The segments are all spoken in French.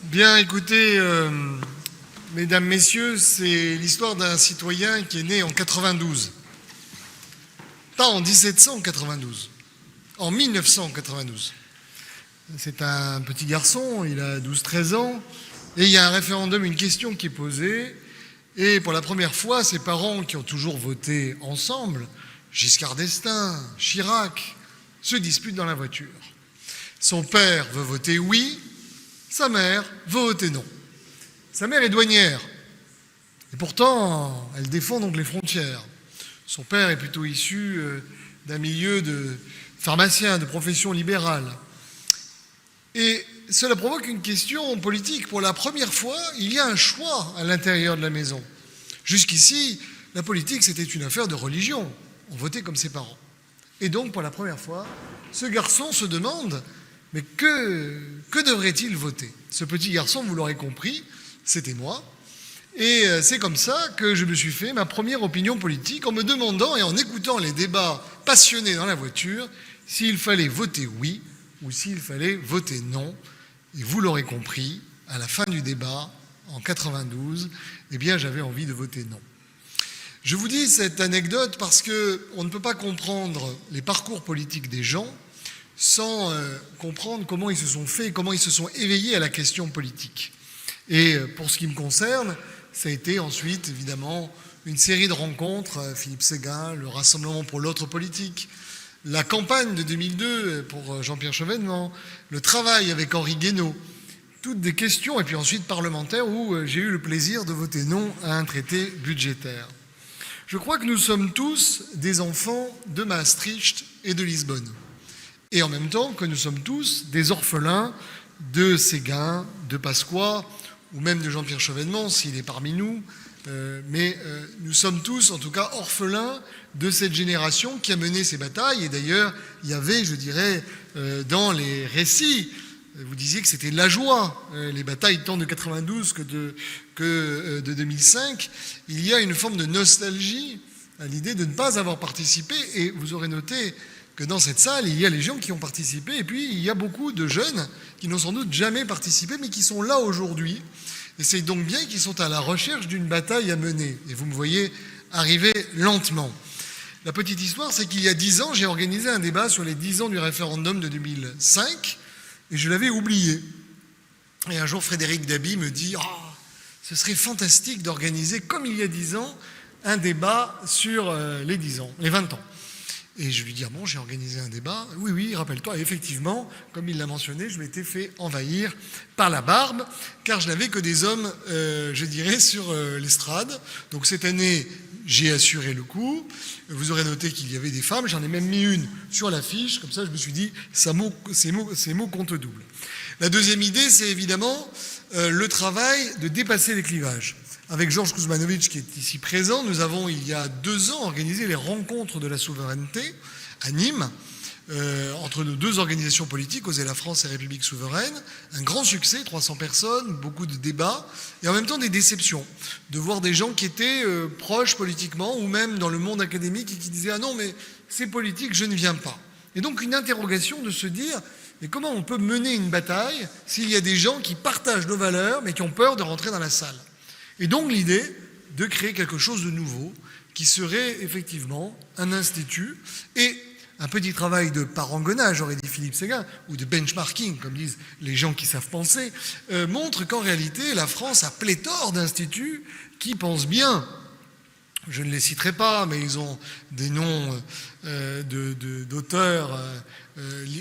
Bien, écoutez, mesdames, messieurs, c'est l'histoire d'un citoyen qui est né en 92. Pas en 1792, en 1992. C'est un petit garçon, il a 12-13 ans, et il y a un référendum, une question qui est posée, et pour la première fois, ses parents, qui ont toujours voté ensemble, Giscard d'Estaing, Chirac, se disputent dans la voiture. Son père veut voter oui, sa mère veut voter non. Sa mère est douanière, et pourtant, elle défend donc les frontières. Son père est plutôt issu d'un milieu de pharmacien, de profession libérale. Et cela provoque une question politique. Pour la première fois, il y a un choix à l'intérieur de la maison. Jusqu'ici, la politique, c'était une affaire de religion. On votait comme ses parents. Et donc, pour la première fois, ce garçon se demande, mais que devrait-il voter ? Ce petit garçon, vous l'aurez compris, c'était moi. Et c'est comme ça que je me suis fait ma première opinion politique en me demandant et en écoutant les débats passionnés dans la voiture s'il fallait voter oui ou s'il fallait voter non. Et vous l'aurez compris, à la fin du débat, en 92, eh bien j'avais envie de voter non. Je vous dis cette anecdote parce qu'on ne peut pas comprendre les parcours politiques des gens sans comprendre comment ils se sont faits, comment ils se sont éveillés à la question politique. Et pour ce qui me concerne, ça a été ensuite, évidemment, une série de rencontres, Philippe Séguin, le Rassemblement pour l'autre politique, la campagne de 2002 pour Jean-Pierre Chevènement, le travail avec Henri Guénaud, toutes des questions, et puis ensuite parlementaires, où j'ai eu le plaisir de voter non à un traité budgétaire. Je crois que nous sommes tous des enfants de Maastricht et de Lisbonne, et en même temps que nous sommes tous des orphelins de Séguin, de Pasqua, ou même de Jean-Pierre Chevènement, s'il est parmi nous, mais nous sommes tous, en tout cas, orphelins de cette génération qui a mené ces batailles. Et d'ailleurs, il y avait, je dirais, dans les récits, vous disiez que c'était de la joie, les batailles tant de 92 que de 2005, il y a une forme de nostalgie à l'idée de ne pas avoir participé. Et vous aurez noté que dans cette salle, il y a les gens qui ont participé, et puis il y a beaucoup de jeunes qui n'ont sans doute jamais participé, mais qui sont là aujourd'hui. Et c'est donc bien qu'ils sont à la recherche d'une bataille à mener. Et vous me voyez arriver lentement. La petite histoire, c'est qu'il y a 10 ans, j'ai organisé un débat sur les 10 ans du référendum de 2005, et je l'avais oublié. Et un jour, Frédéric Dabi me dit « Oh, ce serait fantastique d'organiser, comme il y a 10 ans, un débat sur les 10 ans, les 20 ans. » Et je lui dis, ah bon, j'ai organisé un débat. Oui, rappelle-toi, effectivement, comme il l'a mentionné, je m'étais fait envahir par la barbe, car je n'avais que des hommes, je dirais, sur l'estrade. Donc cette année, j'ai assuré le coup. Vous aurez noté qu'il y avait des femmes. J'en ai même mis une sur l'affiche. Comme ça, je me suis dit, ces mots comptent double. La deuxième idée, c'est évidemment le travail de dépasser les clivages. Avec Georges Kuzmanovic, qui est ici présent, nous avons, il y a 2 ans, organisé les rencontres de la souveraineté à Nîmes, entre nos 2 organisations politiques, Oser la France et République souveraine. Un grand succès, 300 personnes, beaucoup de débats, et en même temps des déceptions, de voir des gens qui étaient proches politiquement, ou même dans le monde académique, et qui disaient « Ah non, mais c'est politique, je ne viens pas ». Et donc une interrogation de se dire « Mais comment on peut mener une bataille s'il y a des gens qui partagent nos valeurs, mais qui ont peur de rentrer dans la salle ?» Et donc l'idée de créer quelque chose de nouveau qui serait effectivement un institut et un petit travail de parangonnage, aurait dit Philippe Séguin, ou de benchmarking, comme disent les gens qui savent penser, montre qu'en réalité la France a pléthore d'instituts qui pensent bien. Je ne les citerai pas, mais ils ont des noms d'auteurs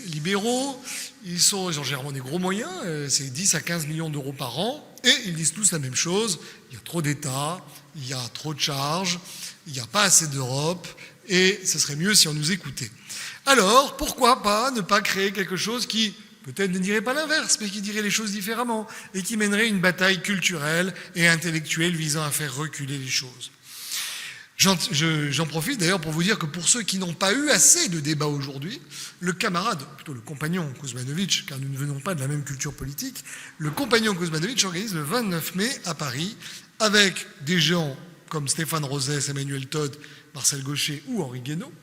libéraux. Ils ont généralement des gros moyens, c'est 10 à 15 millions d'euros par an, et ils disent tous la même chose. Il y a trop d'États, il y a trop de charges, il n'y a pas assez d'Europe, et ce serait mieux si on nous écoutait. Alors, pourquoi pas ne pas créer quelque chose qui peut-être ne dirait pas l'inverse, mais qui dirait les choses différemment, et qui mènerait une bataille culturelle et intellectuelle visant à faire reculer les choses. J'en profite d'ailleurs pour vous dire que pour ceux qui n'ont pas eu assez de débats aujourd'hui, le camarade, plutôt le compagnon Kuzmanovic, car nous ne venons pas de la même culture politique, le compagnon Kuzmanovic organise le 29 mai à Paris avec des gens comme Stéphane Rosès, Emmanuel Todt, Marcel Gauchet ou Henri Guénaud,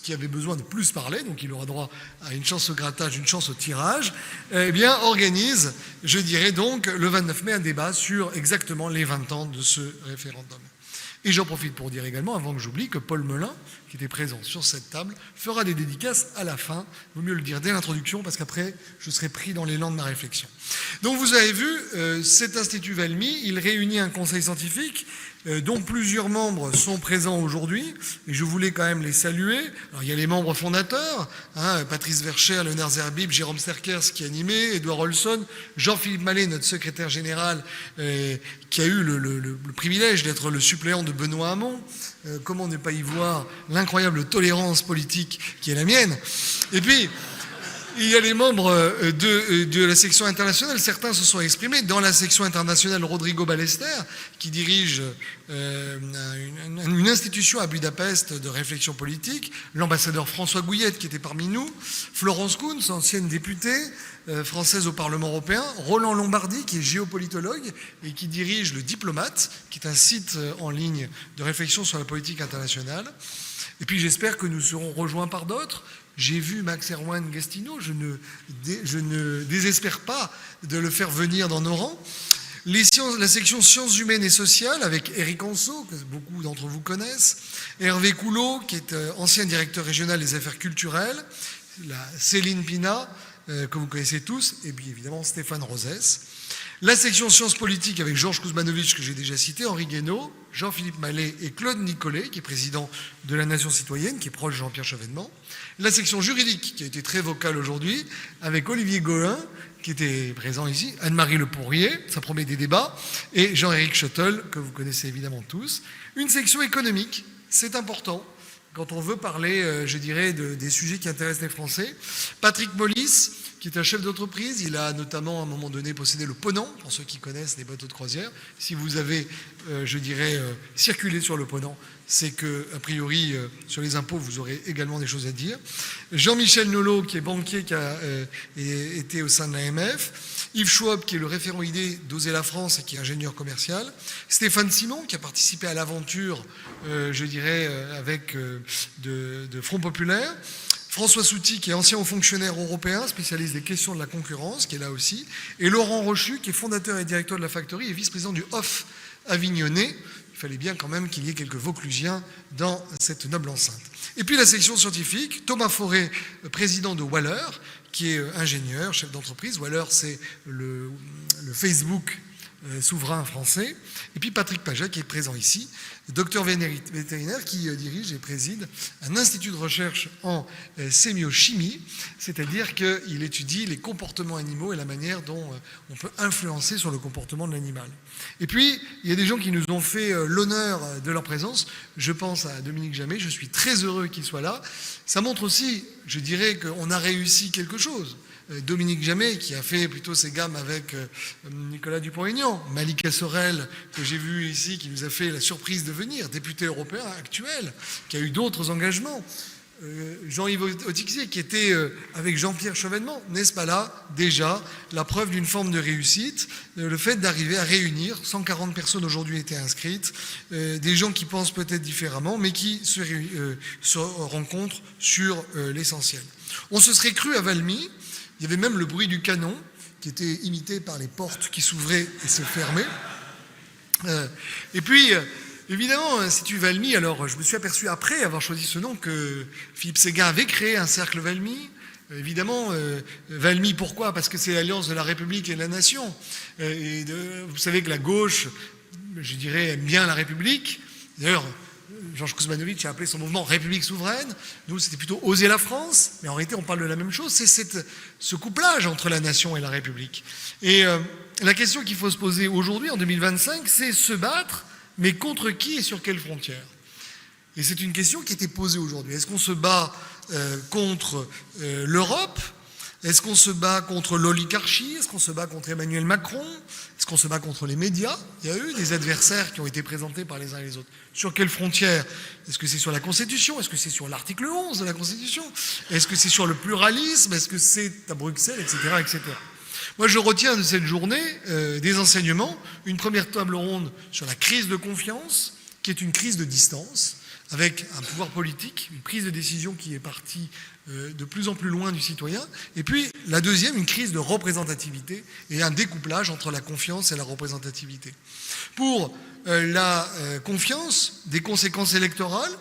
qui avait besoin de plus parler, donc il aura droit à une chance au grattage, une chance au tirage, eh bien, organise, je dirais donc, le 29 mai, un débat sur exactement les 20 ans de ce référendum. Et j'en profite pour dire également, avant que j'oublie, que Paul Melun, qui était présent sur cette table, fera des dédicaces à la fin. Il vaut mieux le dire dès l'introduction, parce qu'après, je serai pris dans l'élan de ma réflexion. Donc vous avez vu, cet Institut Valmy, il réunit un conseil scientifique dont plusieurs membres sont présents aujourd'hui, et je voulais quand même les saluer. Alors, il y a les membres fondateurs, Patrice Vercher, Léonard Zerbib, Jérôme Sterkers qui animait, Édouard Olson, Jean-Philippe Mallet, notre secrétaire général, qui a eu le privilège d'être le suppléant de Benoît Hamon. Comment ne pas y voir l'incroyable tolérance politique qui est la mienne. Et puis, il y a les membres de la section internationale. Certains se sont exprimés. Dans la section internationale, Rodrigo Ballester, qui dirige une institution à Budapest de réflexion politique. L'ambassadeur François Gouillette, qui était parmi nous. Florence Kuhns, ancienne députée française au Parlement européen. Roland Lombardi, qui est géopolitologue et qui dirige Le Diplomate, qui est un site en ligne de réflexion sur la politique internationale. Et puis j'espère que nous serons rejoints par d'autres. J'ai vu Max Erwan Gastino, je ne désespère pas de le faire venir dans nos rangs. La section sciences humaines et sociales avec Éric Anceau, que beaucoup d'entre vous connaissent, Hervé Coulot, qui est ancien directeur régional des affaires culturelles, Céline Pina, que vous connaissez tous, et puis évidemment Stéphane Rosès. La section sciences politiques avec Georges Kuzmanovic, que j'ai déjà cité, Henri Guénaud, Jean-Philippe Mallet et Claude Nicolet, qui est président de la Nation citoyenne, qui est proche de Jean-Pierre Chevènement. La section juridique, qui a été très vocale aujourd'hui, avec Olivier Gohin, qui était présent ici, Anne-Marie Le Pourrier, ça promet des débats, et Jean-Éric Schottel, que vous connaissez évidemment tous. Une section économique, c'est important, quand on veut parler, je dirais, des sujets qui intéressent les Français. Patrick Mollis, qui est un chef d'entreprise. Il a notamment, à un moment donné, possédé le Ponant, pour ceux qui connaissent les bateaux de croisière. Si vous avez, je dirais, circulé sur le Ponant, c'est que, a priori, sur les impôts, vous aurez également des choses à dire. Jean-Michel Nolot, qui est banquier, qui a été au sein de l'AMF. Yves Schwab, qui est le référent idée d'Oser la France et qui est ingénieur commercial. Stéphane Simon, qui a participé à l'aventure, je dirais, avec de Front Populaire. François Souty, qui est ancien haut fonctionnaire européen, spécialiste des questions de la concurrence, qui est là aussi. Et Laurent Rochu, qui est fondateur et directeur de la Factory et vice-président du HOF Avignonnais. Il fallait bien quand même qu'il y ait quelques Vauclusiens dans cette noble enceinte. Et puis la section scientifique, Thomas Fauré, président de Waller, qui est ingénieur, chef d'entreprise. Waller, c'est le Facebook souverain français. Et puis Patrick Paja, qui est présent ici, docteur vétérinaire qui dirige et préside un institut de recherche en sémiochimie, c'est-à-dire qu'il étudie les comportements animaux et la manière dont on peut influencer sur le comportement de l'animal. Et puis, il y a des gens qui nous ont fait l'honneur de leur présence. Je pense à Dominique Jamais, je suis très heureux qu'il soit là. Ça montre aussi, je dirais, qu'on a réussi quelque chose. Dominique Jamais, qui a fait plutôt ses gammes avec Nicolas Dupont-Aignan, Malika Sorel, que j'ai vu ici, qui nous a fait la surprise de venir, député européen actuel, qui a eu d'autres engagements, Jean-Yves Autixier, qui était avec Jean-Pierre Chevènement, n'est-ce pas là, déjà, la preuve d'une forme de réussite, le fait d'arriver à réunir, 140 personnes aujourd'hui étaient inscrites, des gens qui pensent peut-être différemment, mais qui se rencontrent sur l'essentiel. On se serait cru à Valmy. Il y avait même le bruit du canon qui était imité par les portes qui s'ouvraient et se fermaient. Et puis, évidemment, l'Institut Valmy, alors je me suis aperçu après avoir choisi ce nom que Philippe Séguin avait créé un cercle Valmy. Évidemment, Valmy, pourquoi ? Parce que c'est l'alliance de la République et de la Nation. Vous savez que la gauche, je dirais, aime bien la République. D'ailleurs, Georges Kuzmanovic a appelé son mouvement République souveraine. Nous, c'était plutôt Oser la France. Mais en réalité, on parle de la même chose. C'est ce couplage entre la nation et la République. Et la question qu'il faut se poser aujourd'hui, en 2025, c'est se battre, mais contre qui et sur quelles frontières ? Et c'est une question qui a été posée aujourd'hui. Est-ce qu'on se bat contre l'Europe ? Est-ce qu'on se bat contre l'oligarchie ? Est-ce qu'on se bat contre Emmanuel Macron ? Est-ce qu'on se bat contre les médias ? Il y a eu des adversaires qui ont été présentés par les uns et les autres. Sur quelles frontières ? Est-ce que c'est sur la Constitution ? Est-ce que c'est sur l'article 11 de la Constitution ? Est-ce que c'est sur le pluralisme ? Est-ce que c'est à Bruxelles, etc., etc. Moi, je retiens de cette journée des enseignements. Une première table ronde sur la crise de confiance, qui est une crise de distance, avec un pouvoir politique, une prise de décision qui est partie de plus en plus loin du citoyen. Et puis la deuxième, une crise de représentativité et un découplage entre la confiance et la représentativité. Pour la confiance, des conséquences électorales,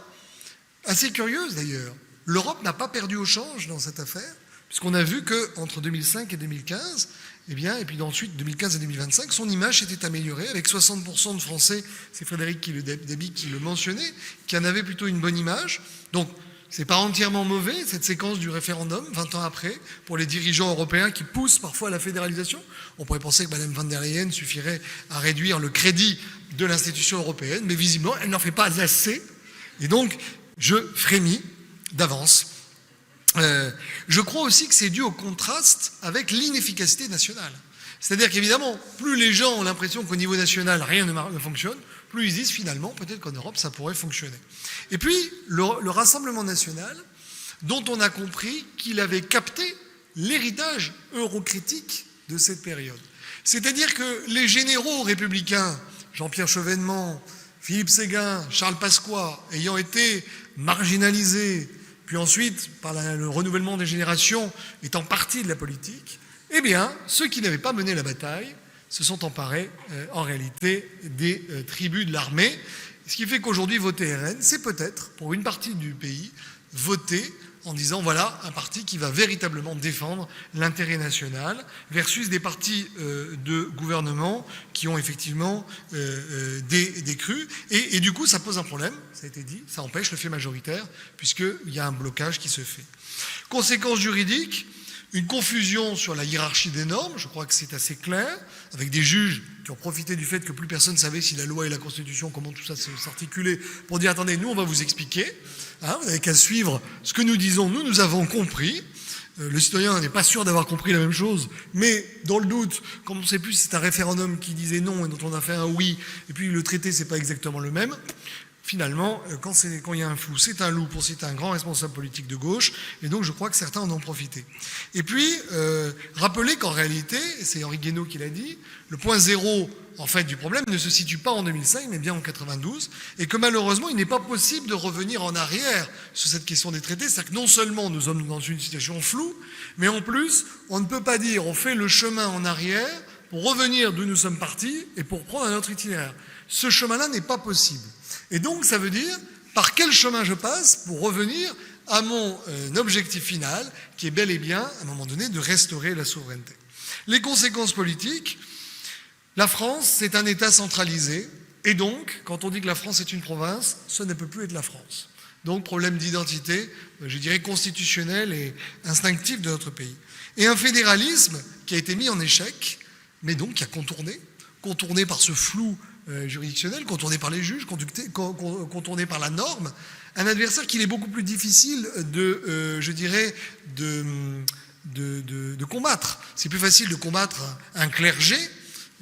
assez curieuses d'ailleurs. L'Europe n'a pas perdu au change dans cette affaire, puisqu'on a vu qu'entre 2005 et 2015, et puis ensuite 2015 et 2025, son image s'était améliorée avec 60% de Français, c'est Frédéric Dabi qui le mentionnait, qui en avaient plutôt une bonne image. Donc, c'est pas entièrement mauvais, cette séquence du référendum, 20 ans après, pour les dirigeants européens qui poussent parfois à la fédéralisation. On pourrait penser que Mme von der Leyen suffirait à réduire le crédit de l'institution européenne, mais visiblement, elle n'en fait pas assez. Et donc, je frémis d'avance. Je crois aussi que c'est dû au contraste avec l'inefficacité nationale. C'est-à-dire qu'évidemment, plus les gens ont l'impression qu'au niveau national, rien ne fonctionne, plus ils disent finalement, peut-être qu'en Europe, ça pourrait fonctionner. Et puis, le Rassemblement national, dont on a compris qu'il avait capté l'héritage eurocritique de cette période. C'est-à-dire que les généraux républicains, Jean-Pierre Chevènement, Philippe Séguin, Charles Pasqua, ayant été marginalisés, puis ensuite, par le renouvellement des générations, étant partis de la politique, eh bien, ceux qui n'avaient pas mené la bataille se sont emparés, en réalité, des tribus de l'armée. Ce qui fait qu'aujourd'hui, voter RN, c'est peut-être, pour une partie du pays, voter en disant, voilà, un parti qui va véritablement défendre l'intérêt national, versus des partis de gouvernement qui ont effectivement des crues. Et du coup, ça pose un problème, ça a été dit, ça empêche le fait majoritaire, puisqu'il y a un blocage qui se fait. Conséquences juridiques, une confusion sur la hiérarchie des normes, je crois que c'est assez clair, avec des juges qui ont profité du fait que plus personne ne savait si la loi et la Constitution, comment tout ça s'articulait, pour dire, attendez, nous on va vous expliquer, vous n'avez qu'à suivre ce que nous disons, nous avons compris. Le citoyen n'est pas sûr d'avoir compris la même chose, mais dans le doute, comme on ne sait plus si c'est un référendum qui disait non et dont on a fait un oui, et puis le traité c'est pas exactement le même, finalement, quand il y a un flou, c'est un loup, pour citer un grand responsable politique de gauche, et donc je crois que certains en ont profité. Et puis, rappeler qu'en réalité, et c'est Henri Guénaud qui l'a dit, le point zéro, en fait, du problème ne se situe pas en 2005, mais bien en 92, et que malheureusement, il n'est pas possible de revenir en arrière sur cette question des traités, c'est-à-dire que non seulement nous sommes dans une situation floue, mais en plus, on ne peut pas dire on fait le chemin en arrière pour revenir d'où nous sommes partis et pour prendre un autre itinéraire. Ce chemin-là n'est pas possible. Et donc, ça veut dire par quel chemin je passe pour revenir à mon objectif final, qui est bel et bien, à un moment donné, de restaurer la souveraineté. Les conséquences politiques, la France, c'est un État centralisé, et donc, quand on dit que la France est une province, ça ne peut plus être la France. Donc, problème d'identité, je dirais constitutionnel et instinctif de notre pays. Et un fédéralisme qui a été mis en échec, mais donc qui a contourné par ce flou juridictionnel, contourné par les juges, contourné par la norme, un adversaire qu'il est beaucoup plus difficile de combattre. C'est plus facile de combattre un clergé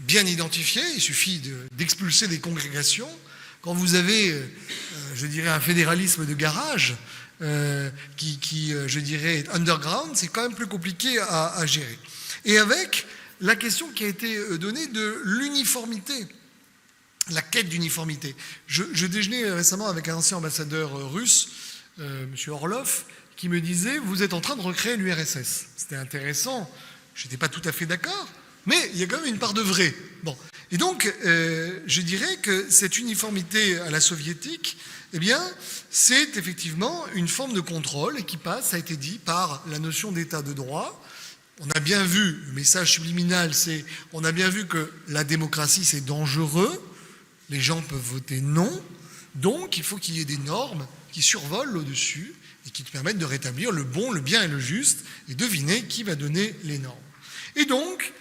bien identifié, il suffit d'expulser des congrégations. Quand vous avez, un fédéralisme de garage qui est underground, c'est quand même plus compliqué à gérer. Et avec la question qui a été donnée de l'uniformité, la quête d'uniformité. Je déjeunais récemment avec un ancien ambassadeur russe, M. Orlov, qui me disait « Vous êtes en train de recréer l'URSS ». C'était intéressant, je n'étais pas tout à fait d'accord, mais il y a quand même une part de vrai. Bon. Et donc, je dirais que cette uniformité à la soviétique, eh bien, c'est effectivement une forme de contrôle qui passe, ça a été dit, par la notion d'état de droit. On a bien vu, le message subliminal, c'est on a bien vu que la démocratie, c'est dangereux. Les gens peuvent voter non, donc il faut qu'il y ait des normes qui survolent au-dessus et qui te permettent de rétablir le bon, le bien et le juste, et deviner qui va donner les normes. Et donc,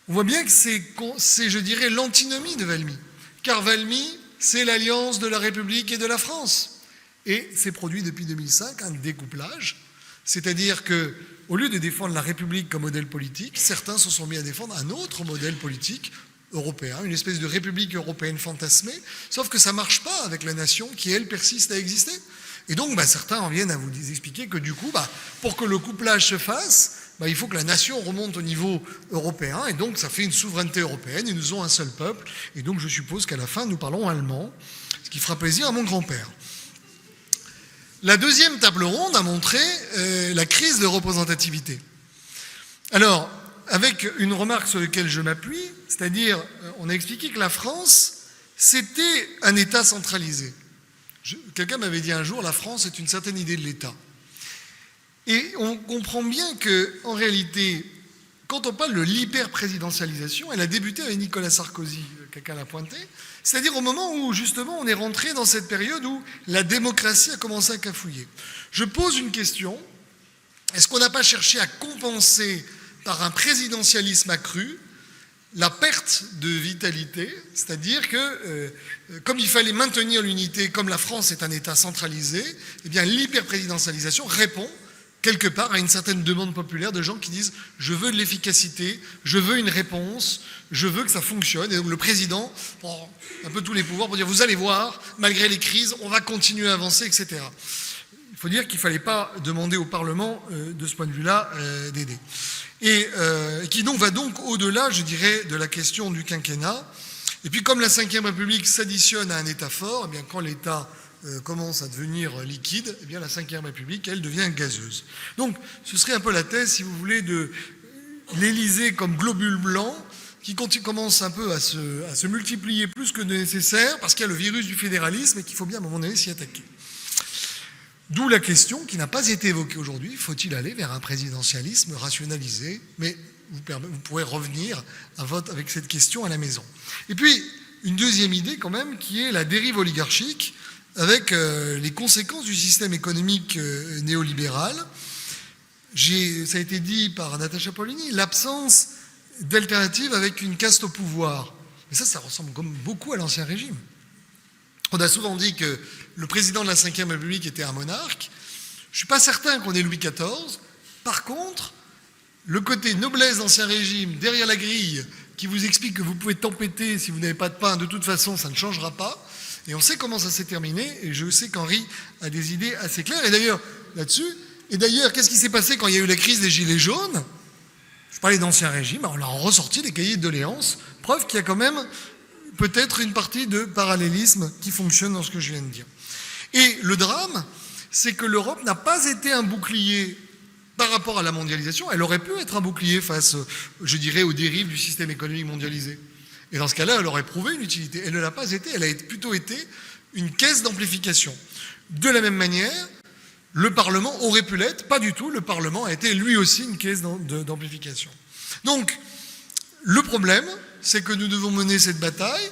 on voit bien que c'est je dirais, l'antinomie de Valmy. Car Valmy, c'est l'alliance de la République et de la France. Et c'est produit depuis 2005 un découplage, c'est-à-dire que au lieu de défendre la République comme modèle politique, certains se sont mis à défendre un autre modèle politique européen, une espèce de république européenne fantasmée, sauf que ça ne marche pas avec la nation qui, elle, persiste à exister. Et donc, certains en viennent à vous expliquer que du coup, pour que le couplage se fasse, il faut que la nation remonte au niveau européen, et donc ça fait une souveraineté européenne, et nous avons un seul peuple, et donc je suppose qu'à la fin, nous parlons allemand, ce qui fera plaisir à mon grand-père. La deuxième table ronde a montré la crise de représentativité. Alors, avec une remarque sur laquelle je m'appuie, c'est-à-dire, on a expliqué que la France, c'était un État centralisé. Quelqu'un m'avait dit un jour, la France est une certaine idée de l'État. Et on comprend bien qu'en réalité, quand on parle de l'hyper-présidentialisation, elle a débuté avec Nicolas Sarkozy, quelqu'un l'a pointé, c'est-à-dire au moment où, justement, on est rentré dans cette période où la démocratie a commencé à cafouiller. Je pose une question, est-ce qu'on n'a pas cherché à compenser par un présidentialisme accru la perte de vitalité, c'est-à-dire que, comme il fallait maintenir l'unité, comme la France est un État centralisé, eh bien l'hyper-présidentialisation répond quelque part à une certaine demande populaire de gens qui disent « je veux de l'efficacité, je veux une réponse, je veux que ça fonctionne ». Et donc le président prend un peu tous les pouvoirs pour dire « vous allez voir, malgré les crises, on va continuer à avancer, etc. » Il faut dire qu'il ne fallait pas demander au Parlement, de ce point de vue-là, d'aider. Et qui donc va donc au-delà, je dirais, de la question du quinquennat. Et puis comme la Ve République s'additionne à un État fort, eh bien quand l'État commence à devenir liquide, eh bien la Ve République, elle, devient gazeuse. Donc ce serait un peu la thèse, si vous voulez, de l'Élysée comme globule blanc, qui commence un peu à se multiplier plus que nécessaire, parce qu'il y a le virus du fédéralisme et qu'il faut bien à un moment donné s'y attaquer. D'où la question qui n'a pas été évoquée aujourd'hui, faut-il aller vers un présidentialisme rationalisé? Mais vous pourrez revenir avec cette question à la maison. Et puis, une deuxième idée quand même, qui est la dérive oligarchique, avec les conséquences du système économique néolibéral. Ça a été dit par Natacha Polony, l'absence d'alternative avec une caste au pouvoir. Mais ça ressemble comme beaucoup à l'Ancien Régime. On a souvent dit que le président de la Ve République était un monarque. Je ne suis pas certain qu'on ait Louis XIV. Par contre, le côté noblesse d'Ancien Régime, derrière la grille, qui vous explique que vous pouvez tempêter si vous n'avez pas de pain, de toute façon, ça ne changera pas. Et on sait comment ça s'est terminé, et je sais qu'Henri a des idées assez claires. Et d'ailleurs, là-dessus, qu'est-ce qui s'est passé quand il y a eu la crise des Gilets jaunes? Je parlais d'Ancien Régime, on a ressorti des cahiers de doléances, preuve qu'il y a quand même peut-être une partie de parallélisme qui fonctionne dans ce que je viens de dire. Et le drame, c'est que l'Europe n'a pas été un bouclier par rapport à la mondialisation. Elle aurait pu être un bouclier face, je dirais, aux dérives du système économique mondialisé. Et dans ce cas-là, elle aurait prouvé une utilité. Elle ne l'a pas été, elle a plutôt été une caisse d'amplification. De la même manière, le Parlement aurait pu l'être, pas du tout. Le Parlement a été lui aussi une caisse d'amplification. Donc, le problème, c'est que nous devons mener cette bataille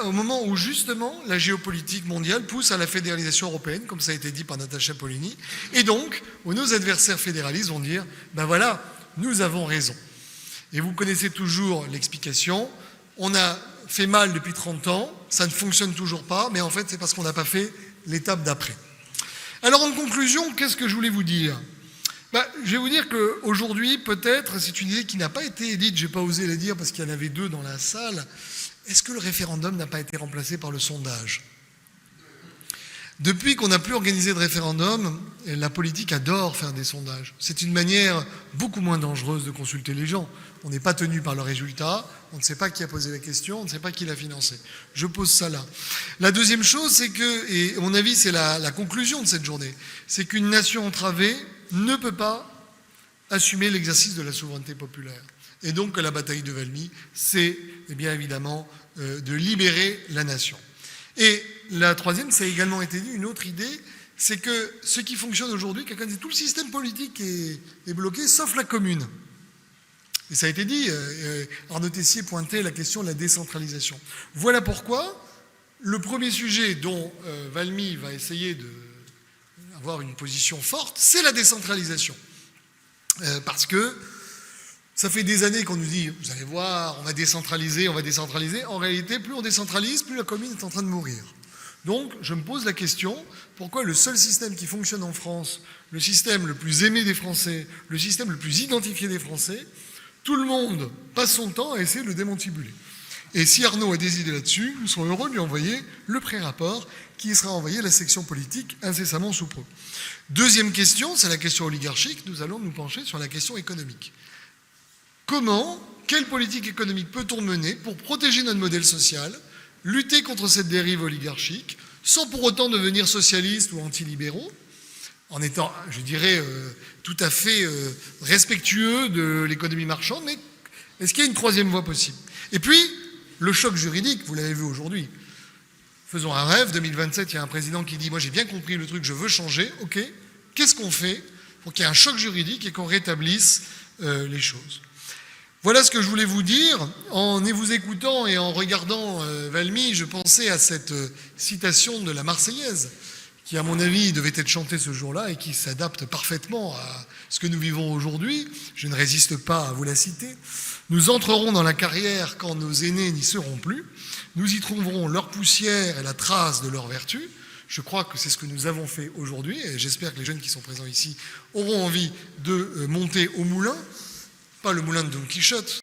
au moment où justement la géopolitique mondiale pousse à la fédéralisation européenne, comme ça a été dit par Natacha Polony, et donc où nos adversaires fédéralistes vont dire « ben voilà, nous avons raison ». Et vous connaissez toujours l'explication, on a fait mal depuis 30 ans, ça ne fonctionne toujours pas, mais en fait c'est parce qu'on n'a pas fait l'étape d'après. Alors en conclusion, qu'est-ce que je voulais vous dire ? Je vais vous dire qu'aujourd'hui, peut-être, c'est une idée qui n'a pas été dite, je n'ai pas osé la dire parce qu'il y en avait deux dans la salle, est-ce que le référendum n'a pas été remplacé par le sondage ? Depuis qu'on n'a plus organisé de référendum, la politique adore faire des sondages. C'est une manière beaucoup moins dangereuse de consulter les gens. On n'est pas tenu par le résultat, on ne sait pas qui a posé la question, on ne sait pas qui l'a financé. Je pose ça là. La deuxième chose, c'est que, et à mon avis c'est la conclusion de cette journée, c'est qu'une nation entravée ne peut pas assumer l'exercice de la souveraineté populaire. Et donc que la bataille de Valmy, c'est bien évidemment de libérer la nation. Et la troisième, ça a également été dit, une autre idée, c'est que ce qui fonctionne aujourd'hui, quelqu'un dit tout le système politique est bloqué, sauf la commune. Et ça a été dit, Arnaud Tessier pointait la question de la décentralisation. Voilà pourquoi le premier sujet dont Valmy va essayer d'avoir une position forte, c'est la décentralisation. Parce que ça fait des années qu'on nous dit, vous allez voir, on va décentraliser. En réalité, plus on décentralise, plus la commune est en train de mourir. Donc, je me pose la question, pourquoi le seul système qui fonctionne en France, le système le plus aimé des Français, le système le plus identifié des Français, tout le monde passe son temps à essayer de le démantibuler. Et si Arnaud a des idées là-dessus, nous serons heureux de lui envoyer le pré-rapport qui sera envoyé à la section politique incessamment sous peu. Deuxième question, c'est la question oligarchique. Nous allons nous pencher sur la question économique. Quelle politique économique peut-on mener pour protéger notre modèle social, lutter contre cette dérive oligarchique, sans pour autant devenir socialiste ou antilibéraux, en étant, je dirais, tout à fait respectueux de l'économie marchande, mais est-ce qu'il y a une troisième voie possible? Et puis, le choc juridique, vous l'avez vu aujourd'hui. Faisons un rêve, 2027, il y a un président qui dit « Moi, j'ai bien compris le truc, je veux changer. » Ok, qu'est-ce qu'on fait pour qu'il y ait un choc juridique et qu'on rétablisse les choses? Voilà ce que je voulais vous dire. En vous écoutant et en regardant Valmy, je pensais à cette citation de la Marseillaise, qui, à mon avis, devait être chantée ce jour-là et qui s'adapte parfaitement à ce que nous vivons aujourd'hui. Je ne résiste pas à vous la citer. « Nous entrerons dans la carrière quand nos aînés n'y seront plus. Nous y trouverons leur poussière et la trace de leur vertu. » Je crois que c'est ce que nous avons fait aujourd'hui et j'espère que les jeunes qui sont présents ici auront envie de monter au moulin. Pas le moulin de Don Quichotte,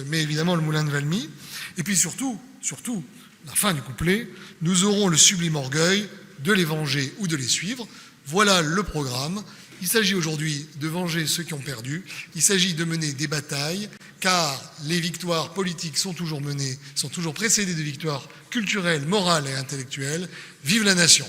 mais évidemment le moulin de Valmy. Et puis surtout, la fin du couplet, nous aurons le sublime orgueil de les venger ou de les suivre. Voilà le programme. Il s'agit aujourd'hui de venger ceux qui ont perdu. Il s'agit de mener des batailles, car les victoires politiques sont toujours précédées de victoires culturelles, morales et intellectuelles. Vive la nation!